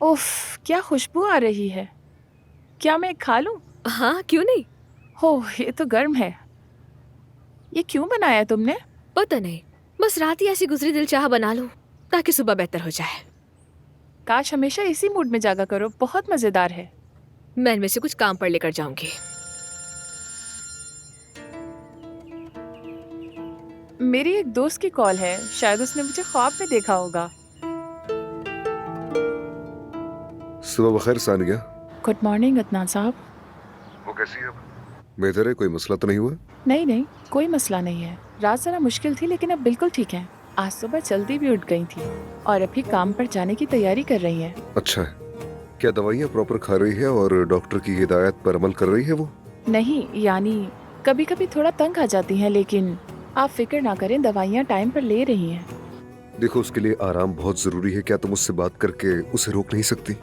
उफ, क्या खुशबू आ रही है। क्या मैं खा लूं? हाँ, क्यों नहीं। हो, ये तो गर्म है। ये क्यों बनाया तुमने? पता नहीं, बस रात ही ऐसी गुजरी, दिल चाह बना लूं ताकि सुबह बेहतर हो जाए। काश हमेशा इसी मूड में जागा करो, बहुत मजेदार है। मैं इनमें से कुछ काम पर लेकर जाऊंगी। मेरी एक दोस्त की कॉल है, शायद उसने मुझे ख्वाब में देखा होगा। सुबह बखैर सानिया। गुड मॉर्निंग अदनान साहब। वो कैसी है अब? बेहतर है, कोई मसला तो नहीं हुआ? नहीं नहीं, कोई मसला नहीं है। रात जरा मुश्किल थी लेकिन अब बिल्कुल ठीक है। आज सुबह जल्दी भी उठ गई थी और अभी काम पर जाने की तैयारी कर रही हैं। अच्छा है। क्या दवाइयाँ प्रॉपर खा रही है और डॉक्टर की हिदायत पर अमल कर रही है वो? नहीं, यानी कभी कभी थोड़ा तंग आ जाती हैं, लेकिन आप फिक्र ना करें, दवाइयाँ टाइम पर ले रही हैं। देखो, उसके लिए आराम बहुत जरूरी है। क्या तुम उससे बात करके उसे रोक नहीं सकती?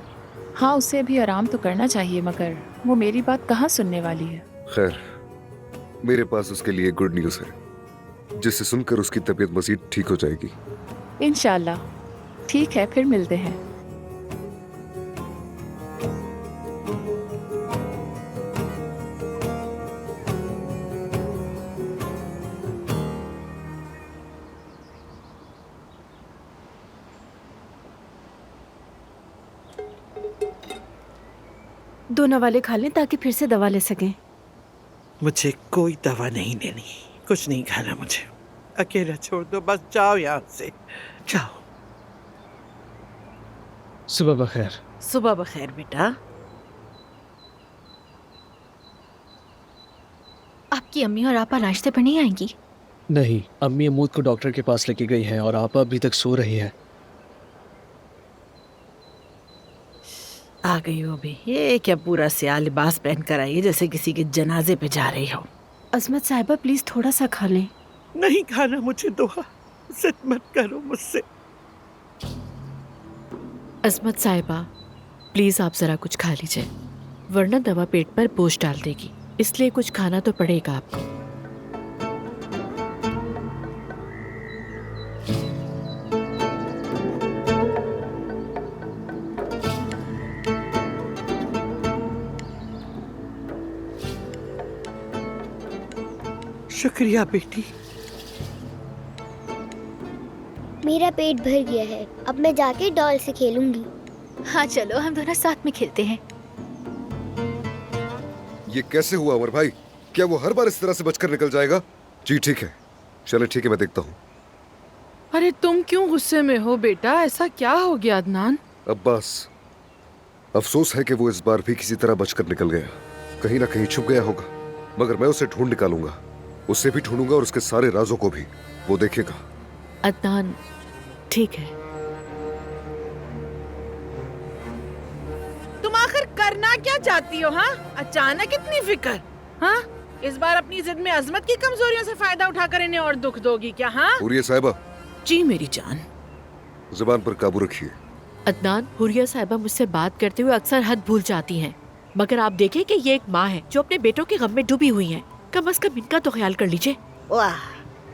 हाँ, उसे भी आराम तो करना चाहिए, मगर वो मेरी बात कहाँ सुनने वाली है। खैर, मेरे पास उसके लिए गुड न्यूज़ है, जिसे सुनकर उसकी तबीयत मजीद ठीक हो जाएगी। इंशाल्लाह। ठीक है, फिर मिलते हैं। दोनों वाले खा लें ताकि फिर से दवा ले सकें। मुझे कोई दवा नहीं लेनी, कुछ नहीं खाना मुझे। अकेला छोड़ दो, बस जाओ यहाँ से, जाओ। सुबह बखैर। सुबह बखैर बेटा। आपकी अम्मी और आपा नाश्ते पर नहीं आएंगी? नहीं, अम्मी अमूद को डॉक्टर के पास लेके गई हैं और आपा अभी तक सो रही है। आ गई हो भी? ये क्या पूरा सियाह लिबास पहन कर आई है, जैसे किसी के जनाजे पे जा रही हो। अजमत साहिबा प्लीज थोड़ा सा खा लें। नहीं खाना मुझे, दुआ जिद मत करो मुझसे। अजमत साहिबा, प्लीज आप जरा कुछ खा लीजिए, वरना दवा पेट पर बोझ डाल देगी, इसलिए कुछ खाना तो पड़ेगा आपको। शुक्रिया बेटी। मेरा पेट भर गया है, अब मैं जाके डॉल से खेलूंगी। हाँ चलो, हम दोनों साथ में खेलते हैं। ये कैसे हुआ अमर भाई? क्या वो हर बार इस तरह से बचकर निकल जाएगा? जी ठीक है, चले ठीक है, मैं देखता हूँ। अरे तुम क्यों गुस्से में हो बेटा, ऐसा क्या हो गया अदनान? अब्बास, अफसोस है कि वो इस बार भी किसी तरह बचकर निकल गया। कहीं ना कहीं छुप गया होगा, मगर मैं उसे ढूंढ निकालूंगा। उसे भी ढूंढूंगा और उसके सारे राजों को भी, वो देखेगा। अदनान, ठीक है। तुम आखिर करना क्या चाहती हो? हाँ, अचानक इतनी फिक्र? हाँ, इस बार अपनी जिद में अजमत की कमजोरियों से फायदा उठाकर इन्हें और दुख दोगी क्या? हाँ हुरिया साहिबा, जी मेरी जान। जुबान पर काबू रखिए। अदनान, हुरिया साहिबा मुझसे बात करते हुए अक्सर हद भूल जाती हैं, मगर आप देखें कि ये एक माँ है जो अपने बेटों के गम में डूबी हुई हैं। कम से कम इनका तो ख्याल कर लीजिए। वाह,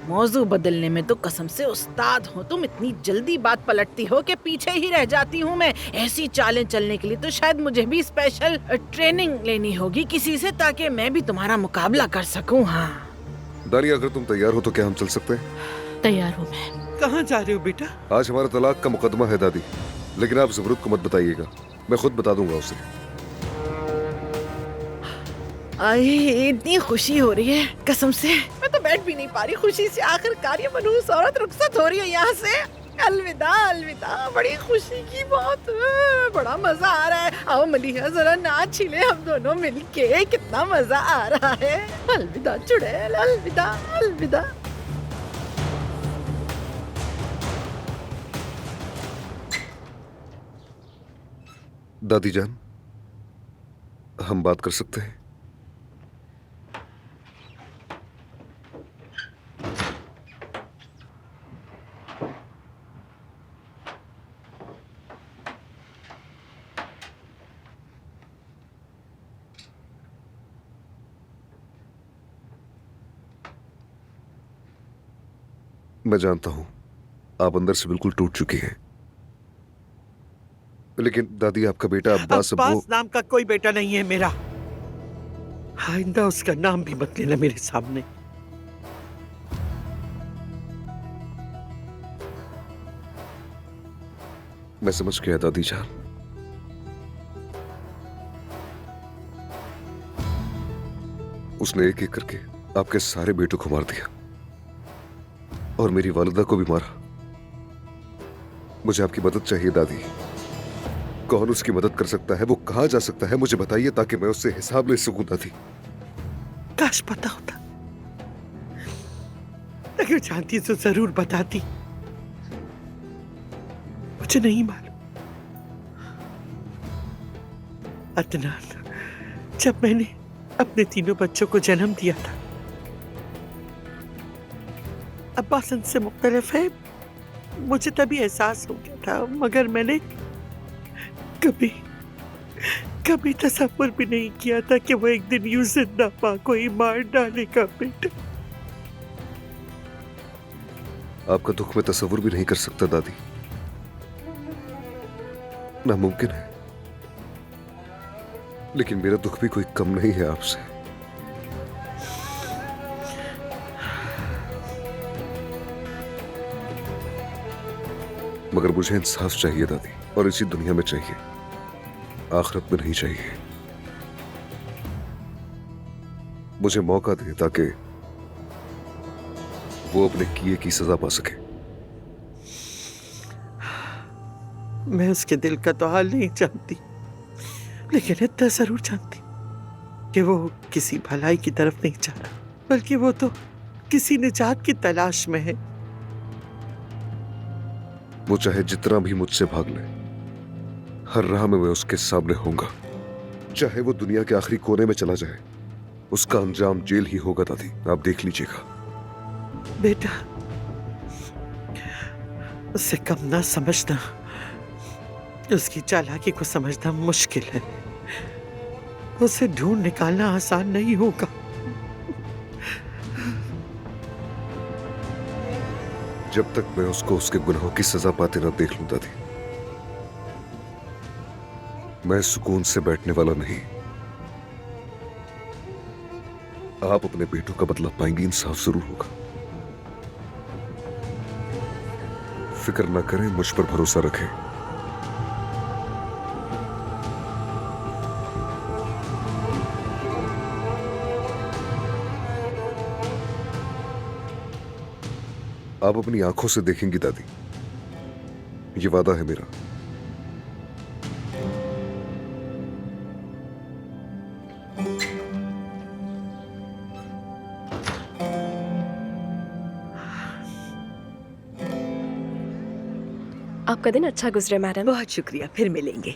मौजू बदलने में तो कसम से उस्ताद हो तुम। इतनी जल्दी बात पलटती हो कि पीछे ही रह जाती हूँ मैं। ऐसी चालें चलने के लिए तो शायद मुझे भी स्पेशल ट्रेनिंग लेनी होगी किसी से, ताकि मैं भी तुम्हारा मुकाबला कर सकूँ। हाँ दानिया, अगर तुम तैयार हो तो क्या हम चल सकते हैं? तैयार हूँ मैं। कहाँ जा रहे हो बेटा? आज हमारा तलाक का मुकदमा है दादी, लेकिन आप ज़बरूद को मत बताइएगा, मैं खुद बता दूंगा उसे। आई, इतनी खुशी हो रही है, कसम से मैं तो बैठ भी नहीं पा रही खुशी से। आखिरकार ये मनहूस औरत रुखसत हो रही है यहाँ से। अलविदा अलविदा, बड़ी खुशी की बात है, बड़ा मजा आ रहा है। आओ मलिहा, जरा नाच छिले हम दोनों मिलके, कितना मजा आ रहा है। अलविदा चुड़ैल, अलविदा अलविदा। दादी जान, हम बात कर सकते हैं? मैं जानता हूं आप अंदर से बिल्कुल टूट चुकी हैं, लेकिन दादी आपका बेटा अब्बास अब वो अब्बास नाम का कोई बेटा नहीं है मेरा। आइंदा उसका नाम भी मत लेना मेरे सामने। मैं समझ गया दादी जान। उसने एक एक करके आपके सारे बेटों को मार दिया और मेरी वालिदा को भी मारा। मुझे आपकी मदद चाहिए दादी। कौन उसकी मदद कर सकता है, वो कहां जा सकता है, मुझे बताइए ताकि मैं उससे हिसाब ले सकूं दादी। काश पता होता, अगर जानती तो जरूर बताती। मुझे नहीं मालूम। अदनान, जब मैंने अपने तीनों बच्चों को जन्म दिया था, अब्बास से मुख्तलिफ है, मुझे तभी एहसास हो गया था, मगर मैंने कभी तसव्वुर भी नहीं किया था कि वो एक दिन यूं जिंदा मां को ही मार डालेगा। बेटा, आपका दुख मैं तसव्वुर भी नहीं कर सकता दादी, नामुमकिन है। लेकिन मेरा दुख भी कोई कम नहीं है आपसे। मगर मुझे इंसाफ चाहिए दादी, और इसी दुनिया में चाहिए, आखिरत में नहीं चाहिए। मुझे मौका दे ताकि वो अपने किए की सजा पा सके। मैं उसके दिल का तो हाल नहीं जानती, लेकिन इतना जरूर जानती कि वो किसी भलाई की तरफ नहीं जा रहा, बल्कि वो तो किसी निजात की तलाश में है। वो चाहे जितना भी मुझसे भाग ले, हर राह में मैं उसके सामने होऊंगा। चाहे वो दुनिया के आखिरी कोने में चला जाए, उसका अंजाम जेल ही होगा दादी, आप देख लीजिएगा। बेटा, उसे कम ना समझना, उसकी चालाकी को समझना मुश्किल है। उसे ढूंढ निकालना आसान नहीं होगा। जब तक मैं उसको उसके गुनाहों की सजा पाते ना देख लूं दादी, मैं सुकून से बैठने वाला नहीं। आप अपने बेटों का बदला पाएंगी, इंसाफ जरूर होगा। फिक्र ना करें, मुझ पर भरोसा रखें। आप अपनी आंखों से देखेंगी दादी, ये वादा है मेरा। आपका दिन अच्छा गुजरे मैडम। बहुत शुक्रिया, फिर मिलेंगे।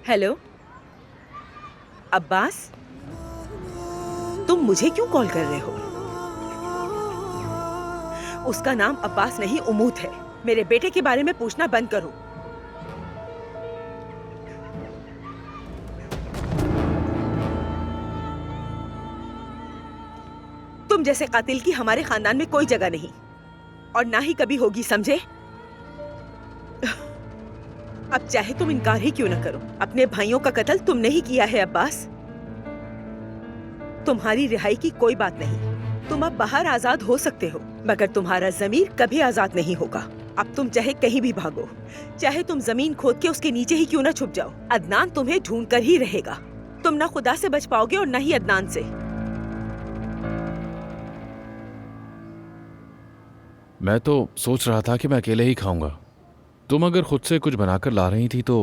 हेलो अब्बास, तुम मुझे क्यों कॉल कर रहे हो? उसका नाम अब्बास नहीं उमूद है। मेरे बेटे के बारे में पूछना बंद करो। तुम जैसे कातिल की हमारे खानदान में कोई जगह नहीं, और ना ही कभी होगी, समझे? अब चाहे तुम इनकार ही क्यों न करो, अपने भाइयों का कत्ल तुमने ही किया है अब्बास। तुम्हारी रिहाई की कोई बात नहीं। तुम अब बाहर आजाद हो सकते हो, मगर तुम्हारा जमीर कभी आजाद नहीं होगा। अब तुम चाहे कहीं भी भागो, चाहे तुम जमीन खोद के उसके नीचे ही क्यों न छुप जाओ, अदनान तुम्हें ढूंढ कर ही रहेगा। तुम ना खुदा से बच पाओगे और न ही अदनान से। मैं तो सोच रहा था कि मैं अकेले ही खाऊंगा। तुम अगर खुद से कुछ बनाकर ला रही थी तो।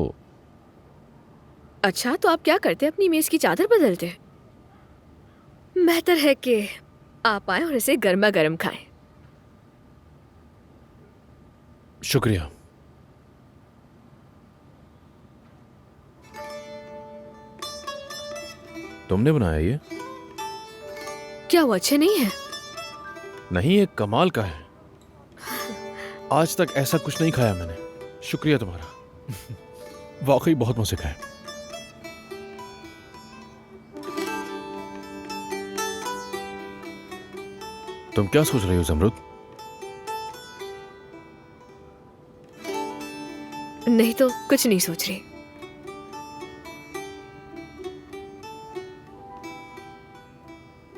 अच्छा, तो आप क्या करते? अपनी मेज की चादर बदलते? बेहतर है कि आप आए और इसे गर्मा गर्म खाएं। शुक्रिया। तुमने बनाया ये? क्या वो अच्छे नहीं है? नहीं, ये कमाल का है। आज तक ऐसा कुछ नहीं खाया मैंने। शुक्रिया तुम्हारा। वाकई बहुत मजे का है। तुम क्या सोच रही हो जमरुद? नहीं तो कुछ नहीं सोच रही।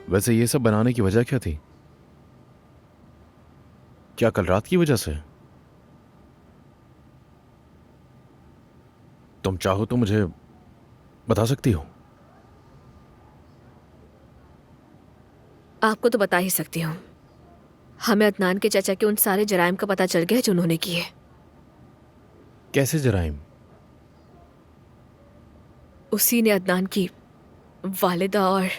वैसे ये सब बनाने की वजह क्या थी? क्या कल रात की वजह से? तुम चाहो तो मुझे बता सकती हो। आपको तो बता ही सकती हूँ। हमें अदनान के चाचा के उन सारे जराइम का पता चल गया जो उन्होंने किए। कैसे जराइम? उसी ने अदनान की वालिदा और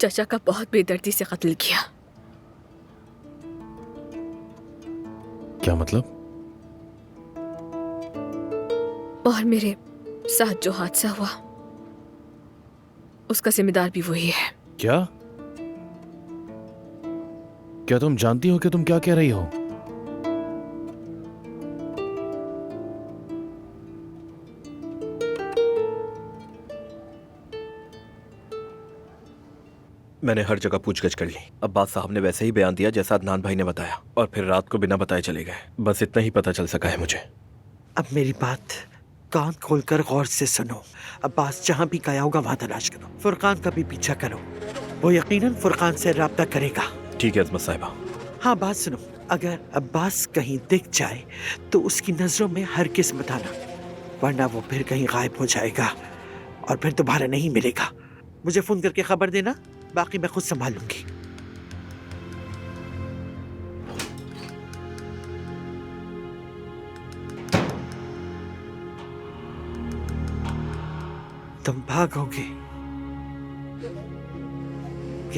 चाचा का बहुत बेदर्दी से कत्ल किया। क्या मतलब? और मेरे साथ जो हादसा हुआ उसका जिम्मेदार भी वही है। क्या? क्या तुम जानती हो कि तुम क्या कह रही हो? मैंने हर जगह पूछगछ कर ली। अब्बास साहब ने वैसे ही बयान दिया जैसा अदनान भाई ने बताया, और फिर रात को बिना बताए चले गए। बस इतना ही पता चल सका है मुझे। अब मेरी बात कान खोलकर गौर से सुनो। अब्बास जहाँ भी गया होगा वहाँ तलाश करो। फुरकान का भी पीछा करो, वो यकीनन फुरकान से राब्ता करेगा। ठीक है अजमत साहिबा। हाँ बात सुनो, अगर अब्बास कहीं दिख जाए तो उसकी नजरों में हरगिज़ मत आना, वरना वो फिर कहीं गायब हो जाएगा और फिर दोबारा नहीं मिलेगा। मुझे फोन करके खबर देना, बाकी मैं खुद संभाल लूंगी। तुम भागोगे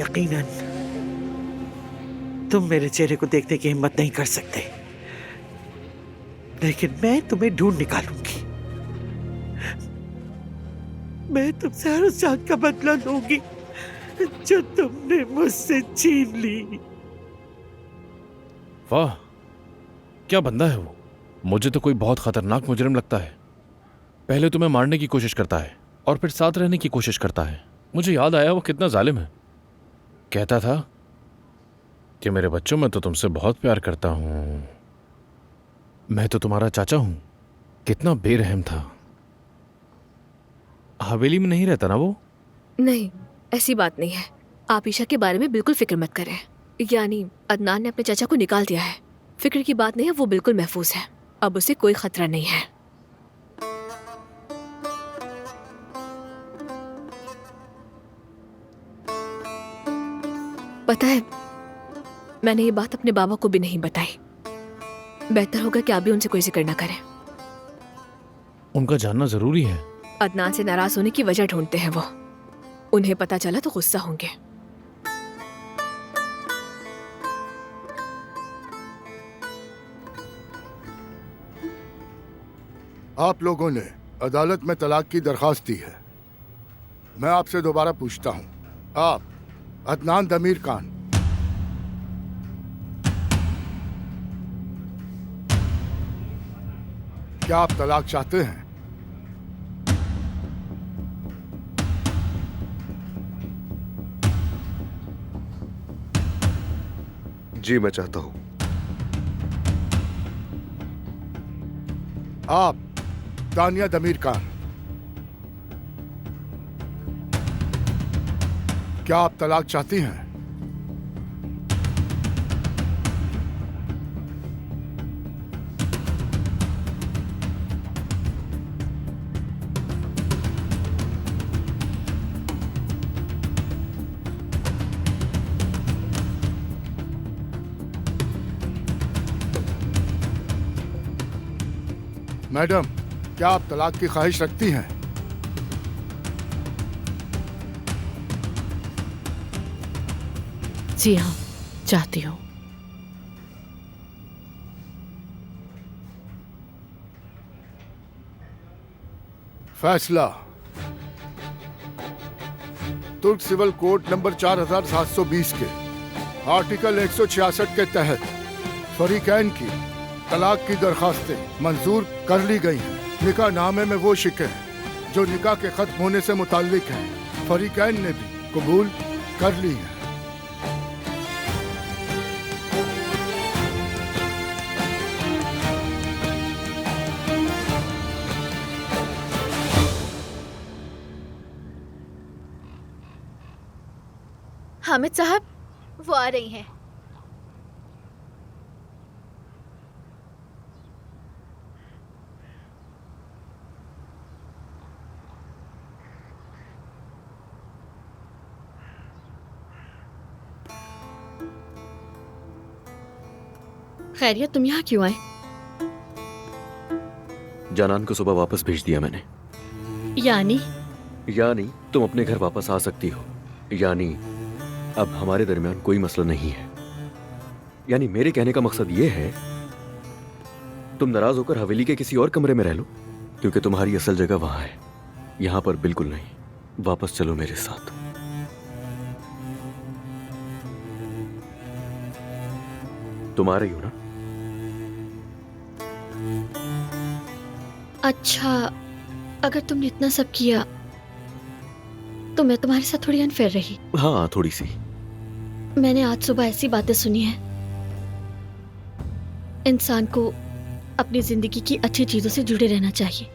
यकीनन। तुम मेरे चेहरे को देखने की हिम्मत नहीं कर सकते, लेकिन मैं तुम्हें ढूंढ निकालूंगी। मैं तुमसे हर उस जान का बदला लूंगी जो तुमने मुझसे छीन ली। वाह, क्या बंदा है वो। मुझे तो कोई बहुत खतरनाक मुजरिम लगता है। पहले तुम्हें मारने की कोशिश करता है और फिर साथ रहने की कोशिश करता है। मुझे याद आया वो कितना जालिम है। कहता था कि मेरे बच्चों, मैं तो तुमसे बहुत प्यार करता हूं, मैं तो तुम्हारा चाचा हूं। कितना बेरहम था। हवेली में नहीं रहता ना वो? नहीं, ऐसी बात नहीं है। आप ईशा के बारे में बिल्कुल फिक्र मत करें। यानी अदनान ने अपने चाचा को निकाल दिया है। फिक्र की बात नहीं है, वो बिल्कुल महफूज है। अब उसे कोई खतरा नहीं है। पता है, मैंने ये बात अपने बाबा को भी नहीं बताई। बेहतर होगा कि आप भी उनसे कोई जिक्र ना करें। उनका जानना जरूरी है। अदनान से नाराज होने की वजह ढूंढते हैं वो। उन्हें पता चला तो गुस्सा होंगे। आप लोगों ने अदालत में तलाक की दरखास्त दी है। मैं आपसे दोबारा पूछता हूं, आप अदनान दमीर खान क्या आप तलाक चाहते हैं? जी मैं चाहता हूं। आप दानिया दमीर खान क्या आप तलाक चाहती हैं? मैडम, क्या आप तलाक की ख्वाहिश रखती हैं? जी हाँ, चाहती हूँ। फैसला तुर्क सिविल कोड नंबर 4720 के आर्टिकल 166 के तहत फरीकैन की तलाक की दरखास्तें मंजूर कर ली गई हैं। निकाह नामे में वो शिकें जो निकाह के खत्म होने से मुताल्लिक हैं, फरीकैन ने भी कबूल कर ली हैं। हामिद साहब, वो आ रही हैं। खैरियत, तुम यहाँ क्यों आए? जानान को सुबह वापस भेज दिया मैंने। यानी तुम अपने घर वापस आ सकती हो। यानी अब हमारे दरमियान कोई मसला नहीं है। यानी मेरे कहने का मकसद ये है, तुम नाराज होकर हवेली के किसी और कमरे में रह लो, क्योंकि तुम्हारी असल जगह वहां है, यहां पर बिल्कुल नहीं। वापस चलो मेरे साथ। तुम आ रही हो ना? अच्छा, अगर तुमने इतना सब किया तो मैं तुम्हारे साथ थोड़ी अनफेयर रही। हाँ, थोड़ी सी। मैंने आज सुबह ऐसी बातें सुनी हैं। इंसान को अपनी जिंदगी की अच्छी चीजों से जुड़े रहना चाहिए।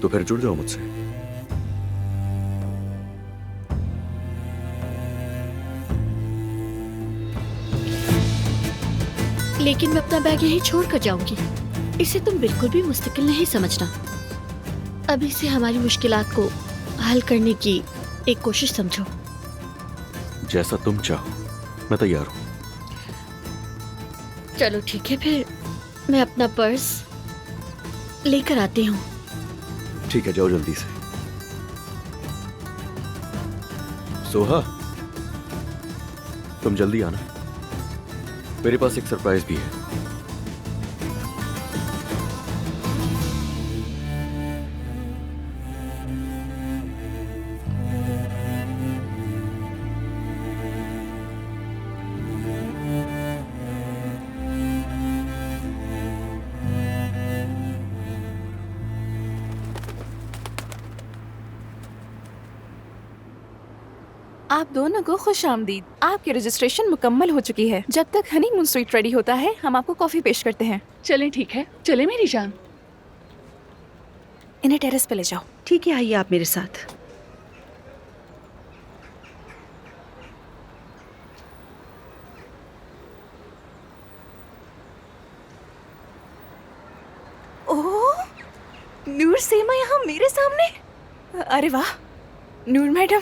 तो फिर जुड़ जाओ मुझसे। लेकिन मैं अपना बैग यहीं छोड़ कर जाऊंगी। इसे तुम बिल्कुल भी मुस्तकिल नहीं समझना। अभी से हमारी मुश्किलात को हल करने की एक कोशिश समझो। जैसा तुम चाहो, मैं तैयार हूं। चलो ठीक है, फिर मैं अपना पर्स लेकर आती हूँ। ठीक है, जाओ जल्दी से। सोहा, तुम जल्दी आना, मेरे पास एक सरप्राइज भी है। आप दोनों को खुश आमदीद। आपकी रजिस्ट्रेशन मुकम्मल हो चुकी है। जब तक हनीमून स्वीट रेडी होता है, हम आपको कॉफी पेश करते हैं। चलें, ठीक है। चले मेरी जान। इन्हें टेरेस पे ले जाओ। ठीक है, आइए आप मेरे साथ। ओह, नूर सेमा यहाँ मेरे सामने। अरे वाह, नूर मैडम,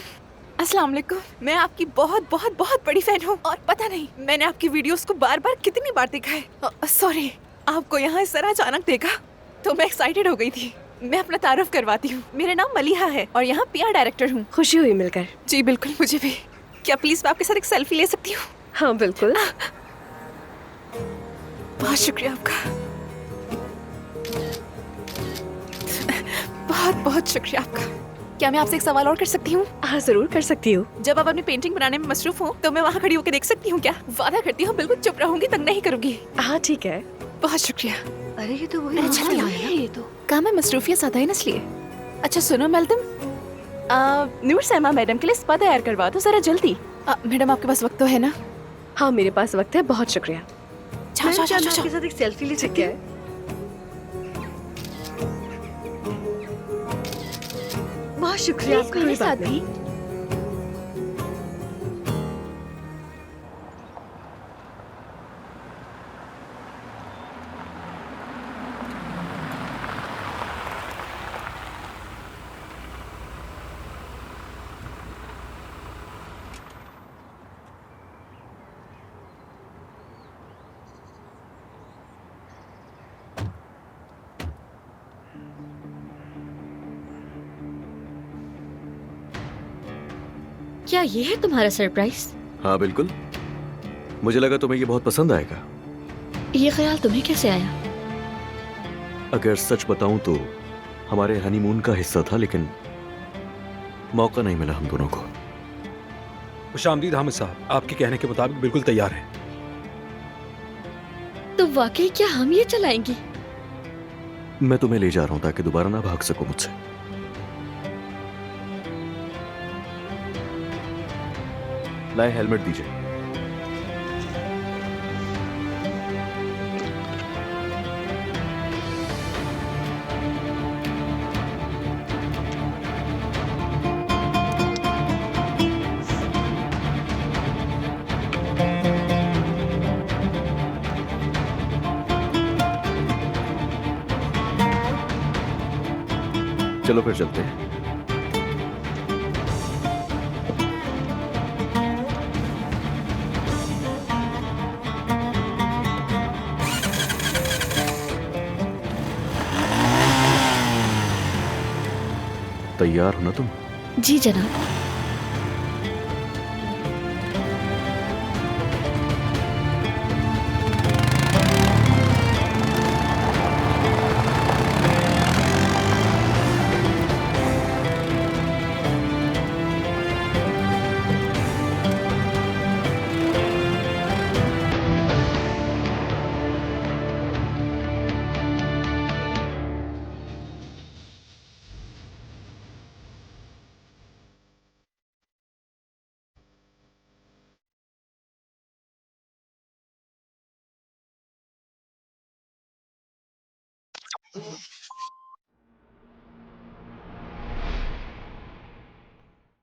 अस्सलाम वालेकुम। मैं आपकी बहुत बहुत बहुत बड़ी फैन हूँ और पता नहीं मैंने आपकी वीडियोस को बार बार कितनी बार देखा है। सॉरी, आपको यहाँ इस तरह अचानक देखा तो मैं एक्साइटेड हो गई थी। मैं अपना तारुफ करवाती हूँ। मेरा नाम मलिहा है और यहाँ PR डायरेक्टर हूँ। खुशी हुई मिलकर। जी बिल्कुल, मुझे भी। क्या प्लीज मैं आपके साथ एक सेल्फी ले सकती हूँ? हाँ बिल्कुल। बहुत शुक्रिया आपका, बहुत बहुत शुक्रिया आपका। क्या मैं आपसे एक सवाल और कर सकती हूँ? हाँ जरूर कर सकती हूँ। जब आप अपनी पेंटिंग बनाने में मसरूफ हो तो मैं वहाँ खड़ी होकर देख सकती हूँ क्या? वादा करती हूँ बिल्कुल चुप रहूंगी, तंग नहीं करूंगी। हाँ ठीक है। बहुत शुक्रिया। अरे ये तो वही अच्छा लगा है ये तो। कहा मैं मसरूफियत ज्यादा है ना इसलिए। अच्छा सुनो मेल्तम, नूर सैमा मैडम के लिए स्पा तैयार करवा दो जरा जल्दी। मैडम आपके पास वक्त तो है ना? हाँ मेरे पास वक्त है, बहुत शुक्रिया। जाओ जाओ जाओ जाओ। आपके साथ एक सेल्फी ले सकते हैं। बहुत शुक्रिया आपका। मेरे साथ भी। क्या ये है तुम्हारा सरप्राइज? हाँ बिल्कुल, मुझे लगा तुम्हें ये बहुत पसंद आएगा। ये ख्याल तुम्हें कैसे आया? अगर सच बताऊं तो हमारे हनीमून का हिस्सा था, लेकिन मौका नहीं मिला हम दोनों को। खुशामदीद हामिद साहब, आपके कहने के मुताबिक बिल्कुल तैयार है। तो वाकई क्या हम ये चलाएंगी? मैं तुम्हें ले जा रहा हूं ताकि दोबारा ना भाग सको मुझसे। लाए हेलमेट दीजिए। चलो फिर चलते हैं। तैयार हो ना तुम? जी जनाब।